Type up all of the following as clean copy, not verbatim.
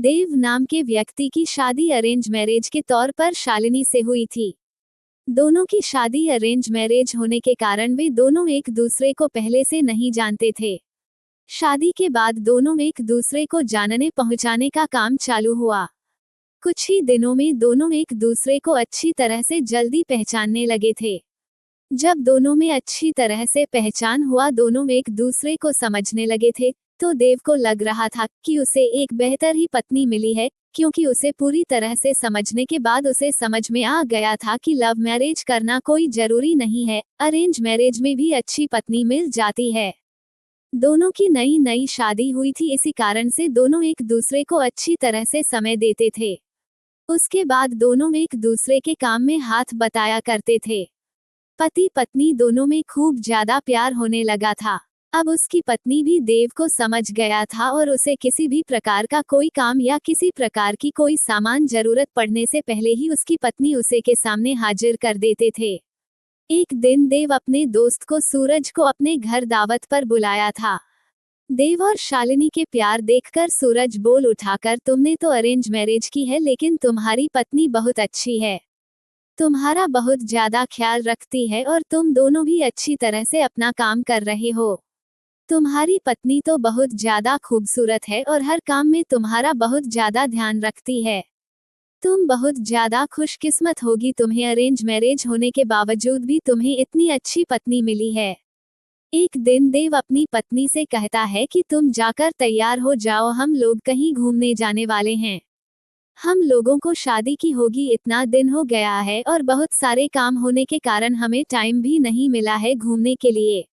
देव नाम के व्यक्ति की शादी अरेंज मैरिज के तौर पर शालिनी से हुई थी। दोनों की शादी अरेंज मैरिज होने के कारण वे दोनों एक दूसरे को पहले से नहीं जानते थे। शादी के बाद दोनों एक दूसरे को जानने पहुंचाने का काम चालू हुआ। कुछ ही दिनों में दोनों एक दूसरे को अच्छी तरह से जल्दी पहचानने लगे थे। जब दोनों में अच्छी तरह से पहचान हुआ, दोनों एक दूसरे को समझने लगे थे, तो देव को लग रहा था कि उसे एक बेहतर ही पत्नी मिली है, क्योंकि उसे पूरी तरह से समझने के बाद उसे समझ में आ गया था कि लव मैरिज करना कोई जरूरी नहीं है, अरेंज मैरिज में भी अच्छी पत्नी मिल जाती है। दोनों की नई नई शादी हुई थी, इसी कारण से दोनों एक दूसरे को अच्छी तरह से समय देते थे। उसके बाद दोनों एक दूसरे के काम में हाथ बटाया करते थे। पति पत्नी दोनों में खूब ज्यादा प्यार होने लगा था। अब उसकी पत्नी भी देव को समझ गया था और उसे किसी भी प्रकार का कोई काम या किसी प्रकार की कोई सामान जरूरत पड़ने से पहले ही उसकी पत्नी उसे के सामने हाजिर कर देते थे। एक दिन देव अपने दोस्त को सूरज को अपने घर दावत पर बुलाया था। देव और शालिनी के प्यार देखकर सूरज बोल उठाकर, तुमने तो अरेंज मैरिज की है, लेकिन तुम्हारी पत्नी बहुत अच्छी है, तुम्हारा बहुत ज्यादा ख्याल रखती है और तुम दोनों भी अच्छी तरह से अपना काम कर रहे हो। तुम्हारी पत्नी तो बहुत ज्यादा खूबसूरत है और हर काम में तुम्हारा बहुत ज्यादा ध्यान रखती है। तुम बहुत ज्यादा खुशकिस्मत होगी, तुम्हें अरेंज मैरिज होने के बावजूद भी तुम्हें इतनी अच्छी पत्नी मिली है। एक दिन देव अपनी पत्नी से कहता है कि तुम जाकर तैयार हो जाओ, हम लोग कहीं घूमने जाने वाले हैं। हम लोगों को शादी की होगी, इतना दिन हो गया है और बहुत सारे काम होने के कारण हमें टाइम भी नहीं मिला है घूमने के लिए।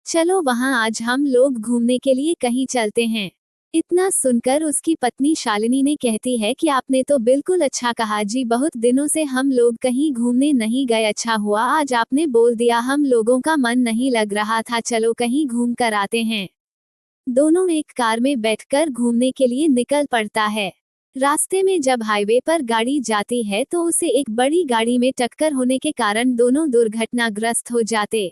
चलो वहां आज हम लोग घूमने के लिए कहीं चलते हैं। इतना सुनकर उसकी पत्नी शालिनी ने कहती है कि आपने तो बिल्कुल अच्छा कहा जी, बहुत दिनों से हम लोग कहीं घूमने नहीं गए, अच्छा हुआ आज आपने बोल दिया, हम लोगों का मन नहीं लग रहा था, चलो कहीं घूम कर आते हैं। दोनों एक कार में बैठकर घूमने के लिए निकल पड़ता है। रास्ते में जब हाईवे पर गाड़ी जाती है तो उसे एक बड़ी गाड़ी में टक्कर होने के कारण दोनों दुर्घटनाग्रस्त हो जाते।